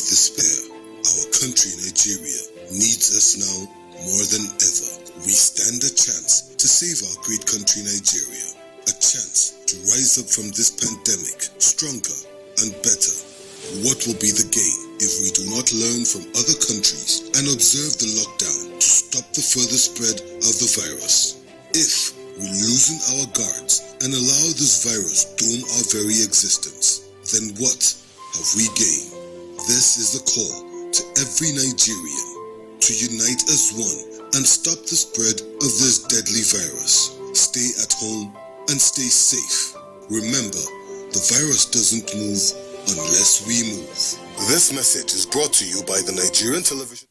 despair. Our country, Nigeria, needs us now more than ever. We stand a chance to save our great country, Nigeria. A chance to rise up from this pandemic stronger and better. What will be the gain if we do not learn from other countries and observe the lockdown to stop the further spread of the virus? If we loosen our guards and allow this virus doom our very existence, then what have we gained? This is the call to every Nigerian to unite as one and stop the spread of this deadly virus. Stay at home and stay safe. Remember, the virus doesn't move unless we move. This message is brought to you by the Nigerian television.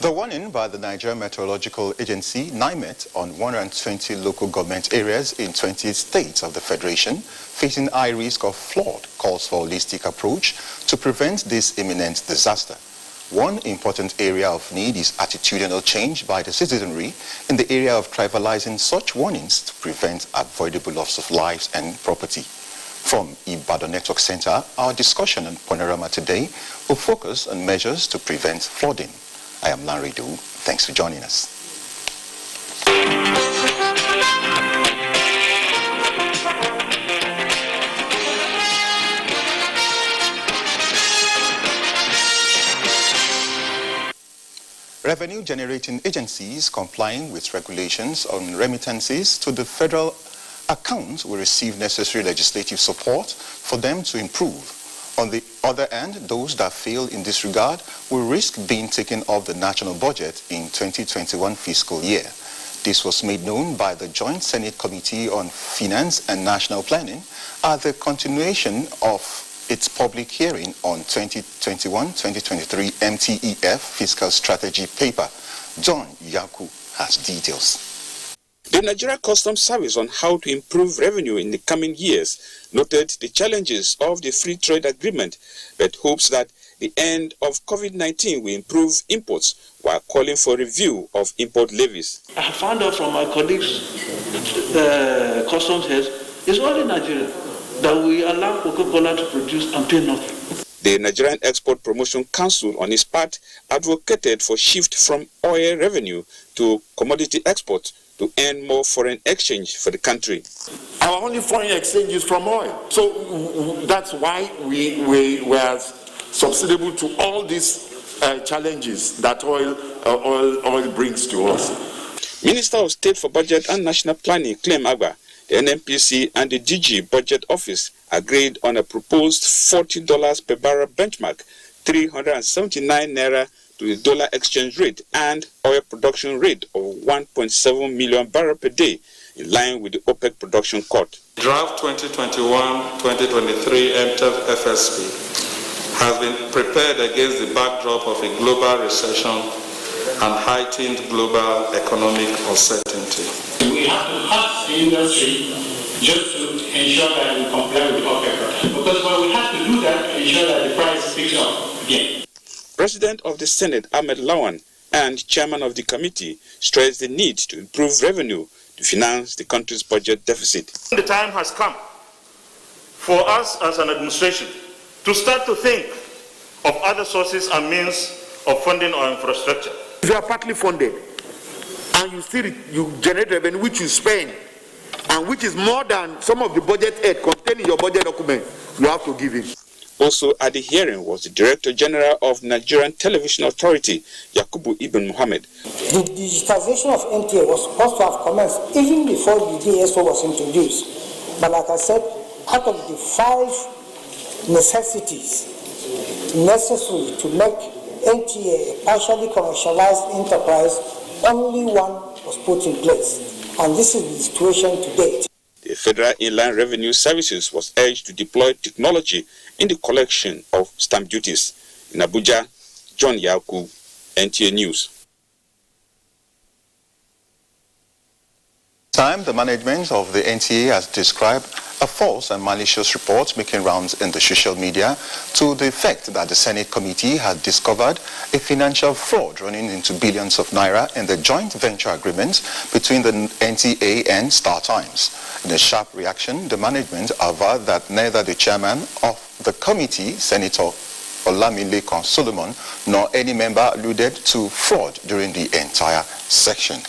The warning by the Nigerian Meteorological Agency, NIMET, on 120 local government areas in 28 states of the Federation facing high risk of flood calls for a holistic approach to prevent this imminent disaster. One important area of need is attitudinal change by the citizenry in the area of trivializing such warnings to prevent avoidable loss of lives and property. From Ibadan Network Center, our discussion on Panorama today will focus on measures to prevent flooding. I am Larry Du. Thanks for joining us. Revenue-generating agencies complying with regulations on remittances to the federal accounts will receive necessary legislative support for them to improve. On the other hand, those that fail in this regard will risk being taken off the national budget in 2021 fiscal year. This was made known by the Joint Senate Committee on Finance and National Planning at the continuation of its public hearing on 2021-2023 NTA fiscal strategy paper. John Yaku has details. The Nigerian Customs Service on how to improve revenue in the coming years noted the challenges of the free trade agreement, but hopes that the end of COVID-19 will improve imports while calling for review of import levies. I found out from my colleagues, the customs heads, it's only Nigeria that we allow Coca-Cola to produce and pay nothing. The Nigerian Export Promotion Council, on its part, advocated for shift from oil revenue to commodity export to earn more foreign exchange for the country. Our only foreign exchange is from oil. So that's why we were susceptible to all these challenges that oil brings to us. Minister of State for Budget and National Planning, Clem Agba, the NNPC and the DG Budget Office agreed on a proposed $40 per barrel benchmark, 379 naira to the dollar exchange rate, and oil production rate of 1.7 million barrels per day, in line with the OPEC production cut. Draft 2021-2023 MTF FSP has been prepared against the backdrop of a global recession and heightened global economic uncertainty. We have to ask the industry just to ensure that we comply with OPEC, because when we have to do that to ensure that the price picks up again. President of the Senate, Ahmed Lawan, and Chairman of the committee stressed the need to improve revenue to finance the country's budget deficit. The time has come for us as an administration to start to think of other sources and means of funding our infrastructure. If you are partly funded and you generate revenue which you spend and which is more than some of the budget aid contained in your budget document, you have to give it. Also at the hearing was the Director General of Nigerian Television Authority, Yakubu Ibn Mohammed. The digitization of NTA was supposed to have commenced even before the DSO was introduced. But like I said, out of the 5 necessities necessary to make NTA a partially commercialized enterprise, only one was put in place. And this is the situation to date. The Federal Inland Revenue Services was urged to deploy technology in the collection of stamp duties. In Abuja, John Yaku, NTA News. time, the management of the NTA has described a false and malicious report making rounds in the social media to the effect that the Senate committee had discovered a financial fraud running into billions of naira in the joint venture agreement between the NTA and Star Times. In a sharp reaction, the management averred that neither the chairman of the committee, Senator Olamilekan Solomon, nor any member alluded to fraud during the entire section.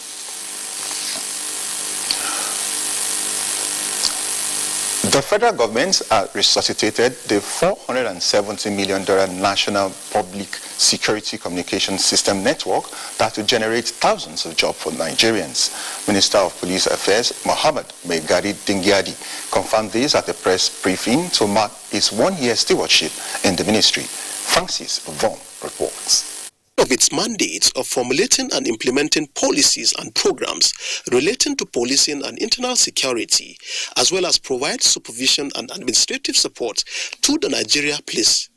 The federal government resuscitated the $470 million National Public Security Communication System Network that will generate thousands of jobs for Nigerians. Minister of Police Affairs, Mohammed Megari Dingyadi, confirmed this at a press briefing to mark his one-year stewardship in the ministry. Francis Vom reports. Of its mandates of formulating and implementing policies and programs relating to policing and internal security, as well as provide supervision and administrative support to the Nigeria Police.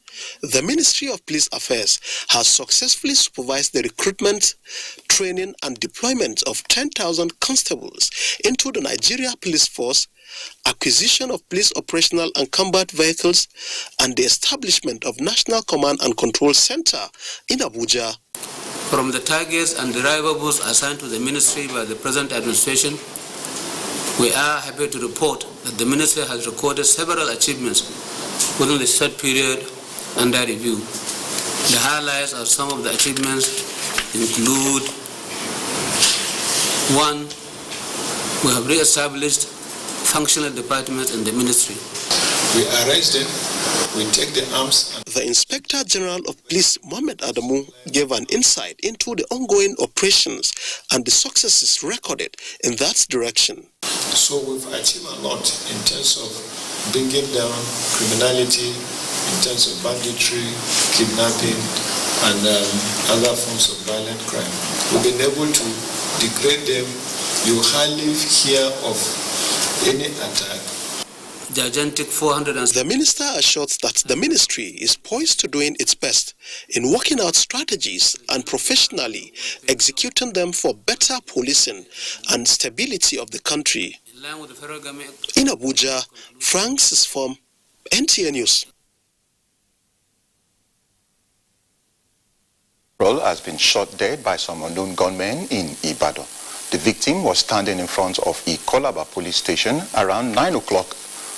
The Ministry of Police Affairs has successfully supervised the recruitment, training and deployment of 10,000 constables into the Nigeria Police Force, acquisition of police operational and combat vehicles, and the establishment of National Command and Control Center in Abuja. From the targets and deliverables assigned to the ministry by the present administration, we are happy to report that the ministry has recorded several achievements within the short period under review. The highlights of some of the achievements include: 1. We have re-established functional departments in the ministry. We arrest them, we take the arms. The Inspector General of Police, Mohammed Adamu, gave an insight into the ongoing operations and the successes recorded in that direction. So we've achieved a lot in terms of bringing down criminality, in terms of banditry, kidnapping, and other forms of violent crime. We've been able to degrade them. You hardly hear of any attack. The minister assures that the ministry is poised to doing its best in working out strategies and professionally executing them for better policing and stability of the country. In Abuja, Francis from NTA News. Has been shot dead by some unknown gunmen in Ibadan. The victim was standing in front of Ikolaba police station around 9 o'clock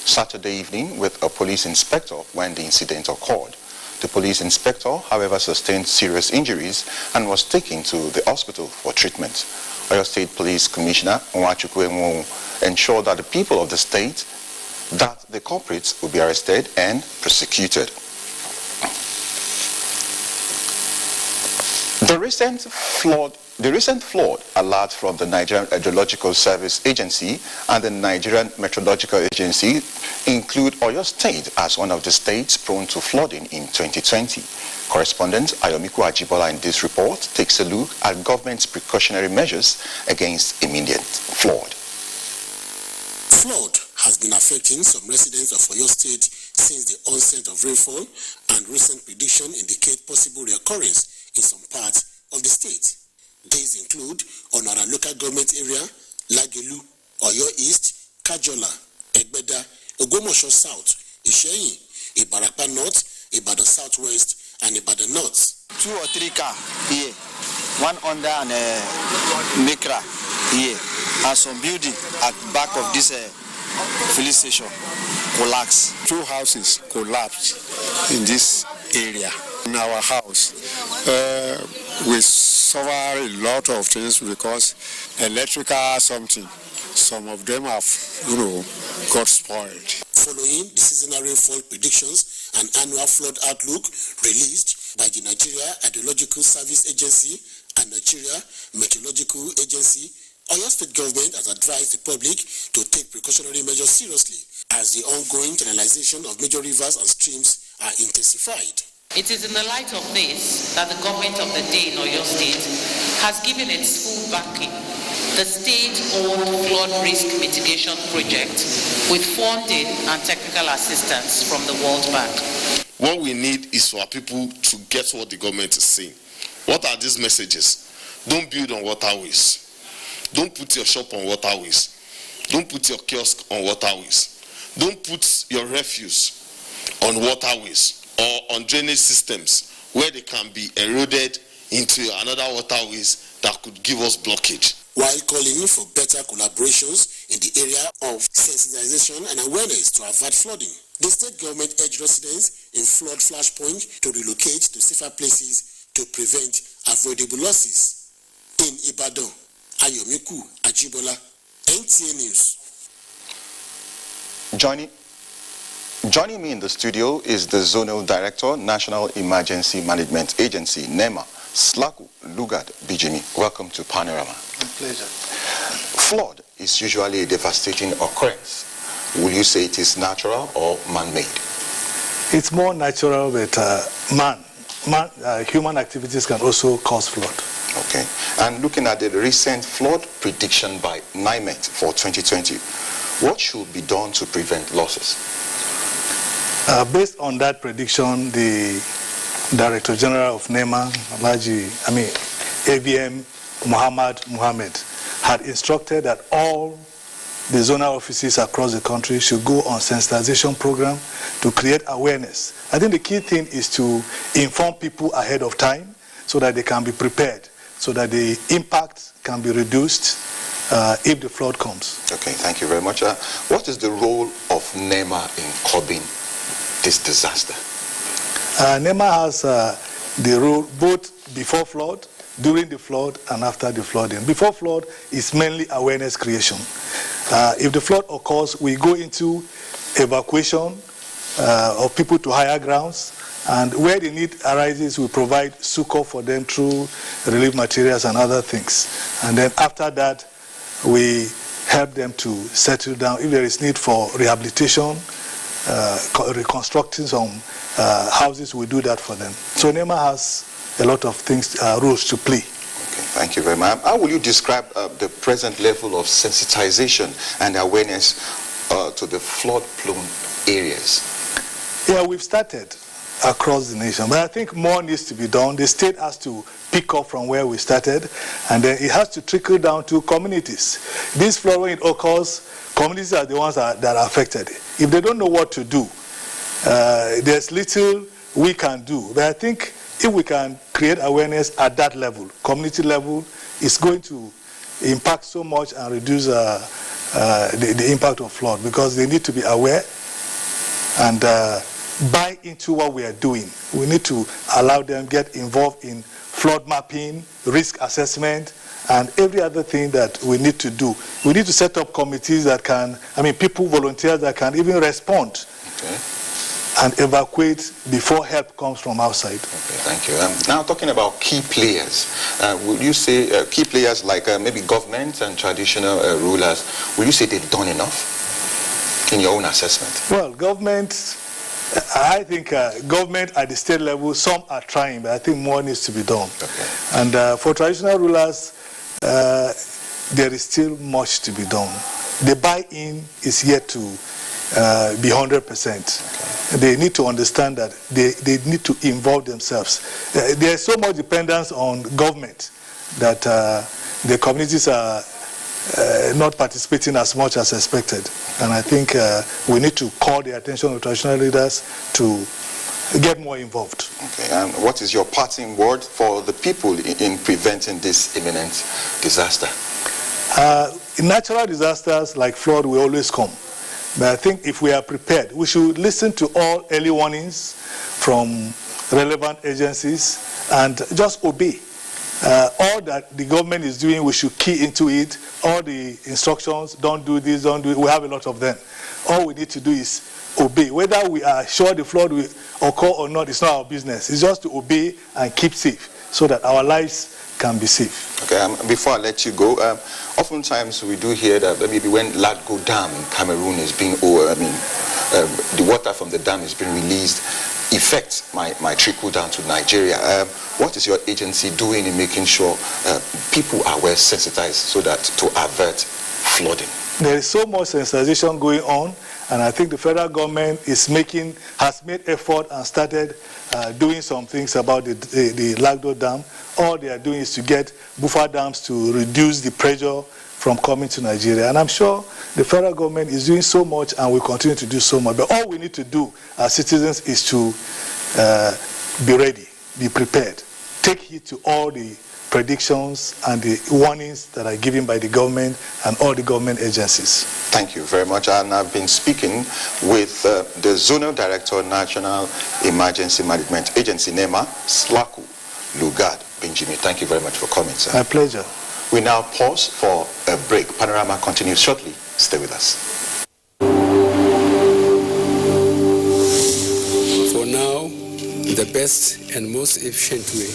Saturday evening with a police inspector when the incident occurred. The police inspector, however, sustained serious injuries and was taken to the hospital for treatment. Oyo State Police Commissioner Nwachukwu ensured that the people of the state that the culprits will be arrested and prosecuted. The recent flood alert from the Nigerian Hydrological Service Agency and the Nigerian Meteorological Agency include Oyo State as one of the states prone to flooding in 2020. Correspondent Ayomiku Ajibola in this report takes a look at government's precautionary measures against immediate flood. Flood has been affecting some residents of Oyo State since the onset of rainfall, and recent predictions indicate possible reoccurrence in some parts of the state. These include Onara local government area, Lagelu, Oyo East, Kajola, Egbeda, Ogomosho South, Isheyin, Ibarapa North, Ibadan Southwest, and Ibadan North. 2 or 3 cars here, one under and Mikra here, and some building at the back of this police station collapsed. 2 houses collapsed in this area. In our house, we suffer a lot of things because electrical something. Some of them have, got spoiled. Following the seasonal rainfall predictions and annual flood outlook released by the Nigeria Hydrological Service Agency and Nigeria Meteorological Agency, Oyo State government has advised the public to take precautionary measures seriously as the ongoing channelization of major rivers and streams are intensified. It is in the light of this that the government of the day in Oyo State has given its full backing the state-owned flood risk mitigation project with funding and technical assistance from the World Bank. What we need is for our people to get what the government is saying. What are these messages? Don't build on waterways. Don't put your shop on waterways. Don't put your kiosk on waterways. Don't put your refuse on waterways or on drainage systems where they can be eroded into another waterways that could give us blockage. While calling for better collaborations in the area of sensitization and awareness to avert flooding, the state government urged residents in flood flashpoint to relocate to safer places to prevent avoidable losses. In Ibadan, Ayomiku Ajibola, NTA News. Joining me in the studio is the Zonal Director, National Emergency Management Agency, NEMA, Slaku Lugard Bijimi. Welcome to Panorama. My pleasure. Flood is usually a devastating occurrence. Will you say it is natural or man-made? It's more natural, but human activities can also cause flood. Okay. And looking at the recent flood prediction by NIMET for 2020, what should be done to prevent losses? Based on that prediction, the Director General of NEMA, AVM Mohammed, had instructed that all the zonal offices across the country should go on sensitization program to create awareness. I think the key thing is to inform people ahead of time so that they can be prepared, so that the impact can be reduced if the flood comes. Okay, thank you very much. What is the role of NEMA in curbing this disaster? NEMA has the role both before flood, during the flood, and after the flooding. Before flood is mainly awareness creation. If the flood occurs, we go into evacuation of people to higher grounds, and where the need arises, we provide succor for them through relief materials and other things. And then after that, we help them to settle down. If there is need for rehabilitation, reconstructing some houses, we do that for them. So NEMA has a lot of things, roles to play. Okay, thank you very much. How will you describe the present level of sensitization and awareness to the flood-prone areas? Yeah, we've started across the nation, but I think more needs to be done. The state has to pick up from where we started, and then it has to trickle down to communities. This flood, when it occurs, communities are the ones that are affected. If they don't know what to do, there's little we can do. But I think if we can create awareness at that level, community level, it's going to impact so much and reduce the impact of flood, because they need to be aware and buy into what we are doing. We need to allow them get involved in flood mapping, risk assessment, and every other thing that we need to do. We need to set up committees that can, people, volunteers that can even respond and evacuate before help comes from outside. Okay, thank you. Now talking about key players, would you say key players like maybe government and traditional rulers, would you say they've done enough in your own assessment? Well, government, I think government at the state level, some are trying, but I think more needs to be done. Okay. And for traditional rulers, there is still much to be done. The buy-in is yet to be 100%. Okay. They need to understand that they need to involve themselves. There's so much dependence on government that the communities are not participating as much as expected. And I think we need to call the attention of traditional leaders to get more involved. Okay, and what is your parting word for the people in preventing this imminent disaster? Natural disasters like flood will always come. But I think if we are prepared, we should listen to all early warnings from relevant agencies and just obey. All that the government is doing, we should key into it. All the instructions, don't do this, don't do it, we have a lot of them. All we need to do is obey. Whether we are sure the flood will occur or not, it's not our business. It's just to obey and keep safe so that our lives can be safe. Okay, before I let you go, oftentimes we do hear that maybe when Ladgo Dam in Cameroon is being the water from the dam is being released, effects might trickle down to Nigeria. What is your agency doing in making sure people are well sensitized so that to avert flooding? There is so much sensitization going on, and I think the federal government has made effort and started doing some things about the Lagdo Dam. All they are doing is to get buffer dams to reduce the pressure from coming to Nigeria. And I'm sure the federal government is doing so much and will continue to do so much. But all we need to do as citizens is to be ready, be prepared, take heed to all the predictions and the warnings that are given by the government and all the government agencies. Thank you very much. And I've been speaking with the Zonal Director, National Emergency Management Agency, NEMA, Slaku Lugard Benjamin. Thank you very much for coming, sir. My pleasure. We now pause for a break. Panorama continues shortly. Stay with us. For now, the best and most efficient way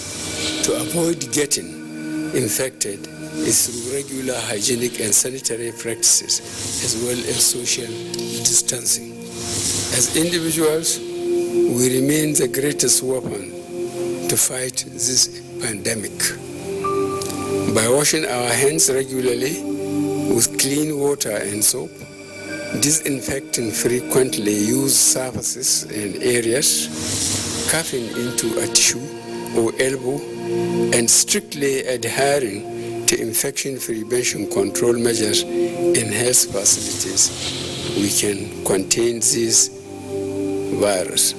to avoid getting infected is through regular hygienic and sanitary practices, as well as social distancing. As individuals, we remain the greatest weapon to fight this pandemic. By washing our hands regularly with clean water and soap, disinfecting frequently used surfaces and areas, coughing into a tissue or elbow, and strictly adhering to infection prevention control measures in health facilities, we can contain this virus.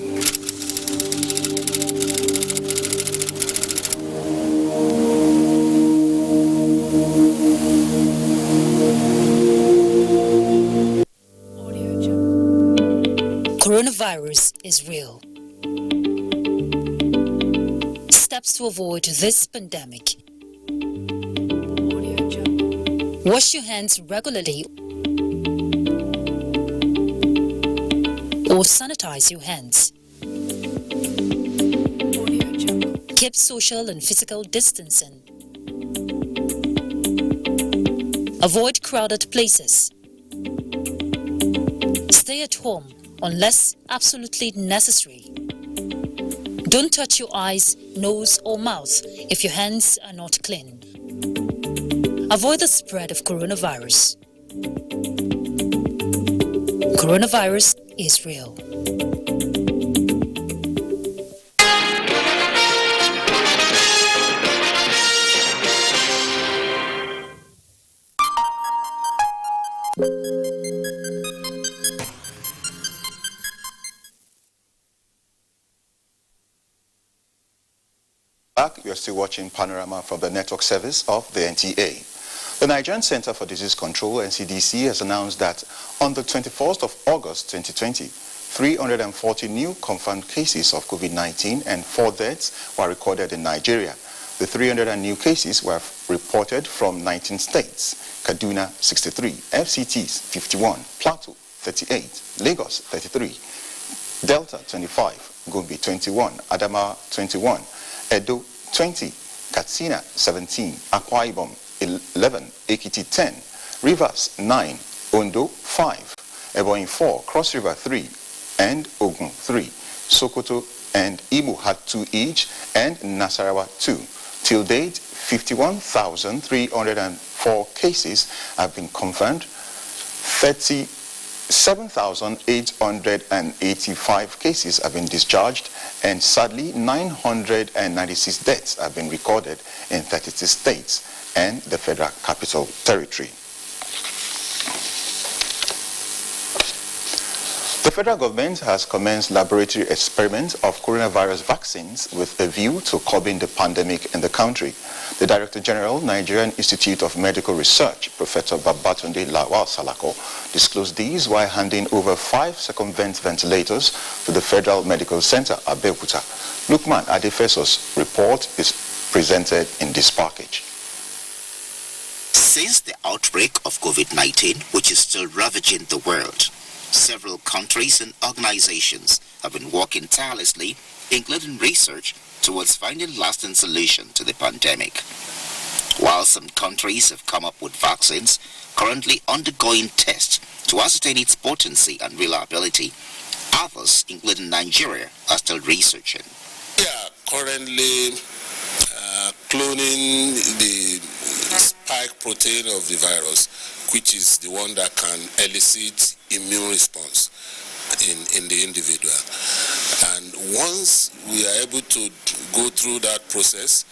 Coronavirus is real. Steps to avoid this pandemic. Wash your hands regularly or sanitize your hands. Keep social and physical distancing. Avoid crowded places. Stay at home unless absolutely necessary. Don't touch your eyes, nose, or mouth if your hands are not clean. Avoid the spread of coronavirus. Coronavirus is real. You're still watching Panorama from the network service of the NTA. The Nigerian Center for Disease Control, NCDC, has announced that on the 21st of August 2020, 340 new confirmed cases of COVID-19 and 4 deaths were recorded in Nigeria. The 300 new cases were reported from 19 states: Kaduna 63, FCTs 51, Plateau 38, Lagos 33, Delta 25, Gombe 21, Adamawa 21, Edo 20, Katsina 17, Akwa Ibom 11, Ekiti 10, Rivers 9, Ondo 5, Ebonyi 4, Cross River 3, and Ogun 3. Sokoto and Imo had 2 each, and Nasarawa 2. Till date, 51,304 cases have been confirmed, 37,885 cases have been discharged, and sadly 996 deaths have been recorded in 36 states and the Federal Capital Territory. The federal government has commenced laboratory experiments of coronavirus vaccines with a view to curbing the pandemic in the country. The Director General, Nigerian Institute of Medical Research, Professor Babatunde Lawal Salako, disclosed these while handing over 5 circumvent ventilators to the Federal Medical Center, Abuja. Lukman Adefeso's report is presented in this package. Since the outbreak of COVID-19, which is still ravaging the world, several countries and organizations have been working tirelessly, including research, towards finding lasting solution to the pandemic. While some countries have come up with vaccines currently undergoing tests to ascertain its potency and reliability, others, including Nigeria, are still researching. Yeah, currently cloning the spike protein of the virus, which is the one that can elicit immune response in the individual. And once we are able to go through that process,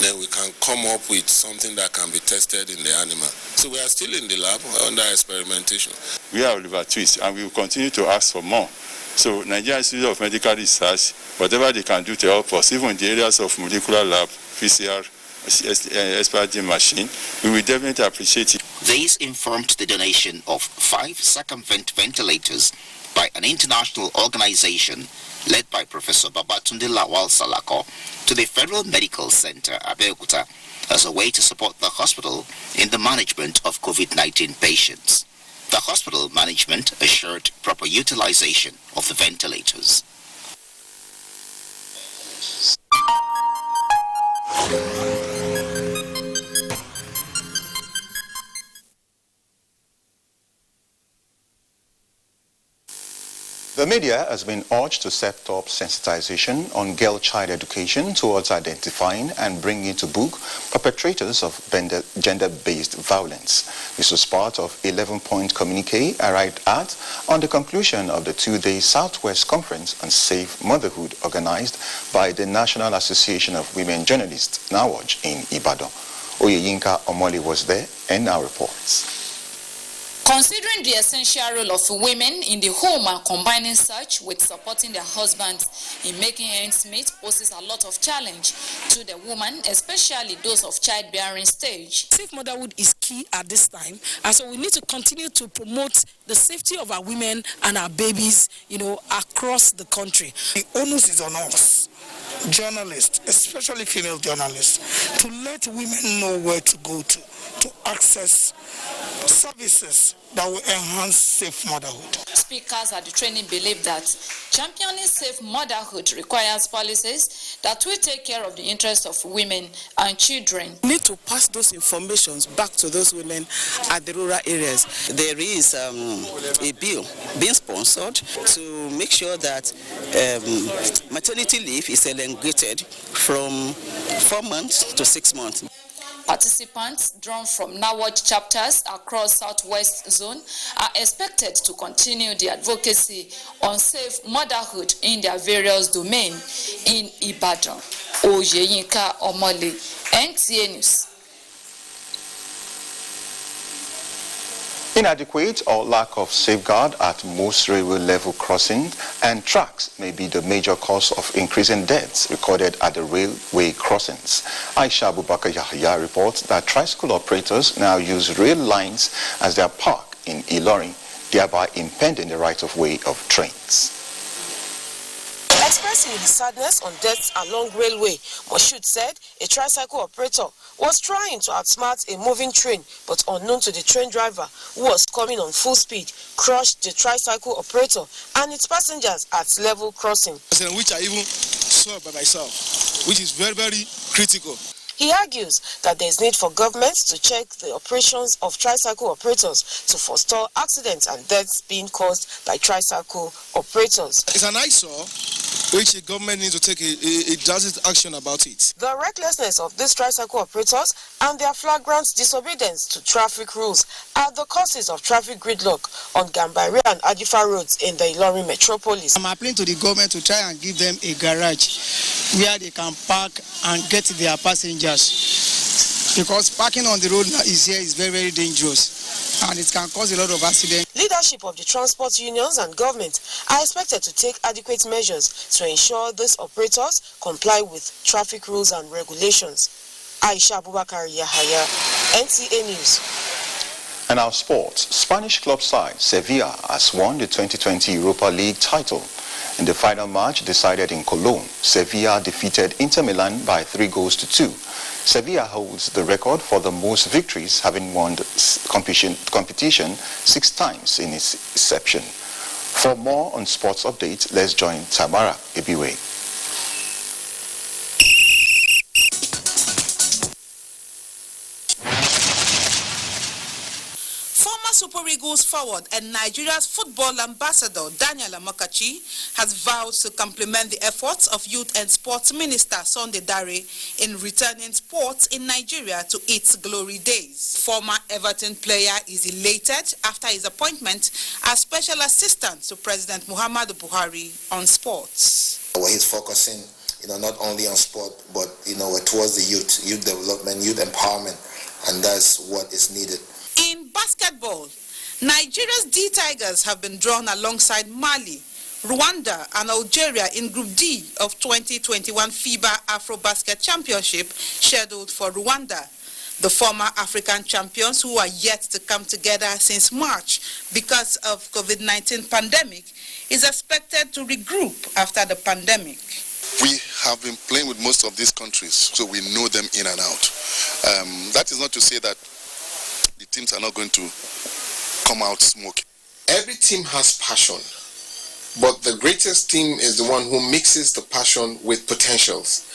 then we can come up with something that can be tested in the animal. So we are still in the lab under experimentation. We are Oliver Twist, and we will continue to ask for more. So Nigerian Institute of Medical Research, whatever they can do to help us, even in the areas of molecular lab, PCR, SPRG machine, we will definitely appreciate it. This informed the donation of 5 circumvent ventilators by an international organization led by Professor Babatunde Lawal Salako to the Federal Medical Center, Abuja, as a way to support the hospital in the management of COVID-19 patients. The hospital management assured proper utilization of the ventilators. The media has been urged to step up sensitization on girl-child education towards identifying and bringing to book perpetrators of gender-based violence. This was part of 11-point communique arrived at on the conclusion of the 2-day Southwest Conference on Safe Motherhood organized by the National Association of Women Journalists, NAWOJ, in Ibadan. Oyeyinka Omoli was there and now reports. Considering the essential role of women in the home and combining such with supporting their husbands in making ends meet poses a lot of challenge to the woman, especially those of childbearing stage. Safe motherhood is key at this time, and so we need to continue to promote the safety of our women and our babies, across the country. The onus is on us, journalists, especially female journalists, to let women know where to go to access services that will enhance safe motherhood. Speakers at the training believe that championing safe motherhood requires policies that will take care of the interests of women and children. We need to pass those informations back to those women at the rural areas. There is a bill being sponsored to make sure that maternity leave is elongated from 4 months to 6 months. Participants drawn from NAWOJ chapters across Southwest Zone are expected to continue the advocacy on safe motherhood in their various domains in Ibadan. Oyeyinka Omoli, NTA News. Inadequate or lack of safeguard at most railway level crossings and tracks may be the major cause of increasing deaths recorded at the railway crossings. Aisha Abubakar Yahya reports that tricycle operators now use rail lines as their park in Ilorin, thereby impeding the right-of-way of trains. Expressing his sadness on deaths along railway, Moshood said a tricycle operator was trying to outsmart a moving train, but unknown to the train driver, who was coming on full speed, crushed the tricycle operator and its passengers at level crossing. Which I even saw by myself, which is very, very critical. He argues that there is need for governments to check the operations of tricycle operators to forestall accidents and deaths being caused by tricycle operators. It's an eyesore which the government needs to take a drastic action about it. The recklessness of these tricycle operators and their flagrant disobedience to traffic rules are the causes of traffic gridlock on Gambari and Adifa roads in the Ilorin metropolis. I'm appealing to the government to try and give them a garage where they can park and get their passengers, because parking on the road is very, very dangerous and it can cause a lot of accidents. Leadership of the transport unions and government are expected to take adequate measures to ensure these operators comply with traffic rules and regulations. Aisha Abubakar Yahaya, NTA News. And our sports. Spanish club side Sevilla has won the 2020 Europa League title. In the final match decided in Cologne, Sevilla defeated Inter Milan by 3-2. Sevilla holds the record for the most victories, having won the competition 6 times in its inception. For more on sports updates, let's join Tamara Ibiwe. Super Eagles forward and Nigeria's football ambassador Daniel Amokachi has vowed to complement the efforts of Youth and Sports Minister Sunday Dare in returning sports in Nigeria to its glory days. Former Everton player is elated after his appointment as Special Assistant to President Muhammadu Buhari on sports. Where he's focusing not only on sport, but, towards the youth development, youth empowerment, and that's what is needed. In basketball, Nigeria's D-Tigers have been drawn alongside Mali, Rwanda and Algeria in Group D of 2021 FIBA Afrobasket Championship scheduled for Rwanda. The former African champions, who are yet to come together since March because of COVID-19 pandemic, is expected to regroup after the pandemic. We have been playing with most of these countries, so we know them in and out. That is not to say that the teams are not going to come out smoking. Every team has passion, but the greatest team is the one who mixes the passion with potentials.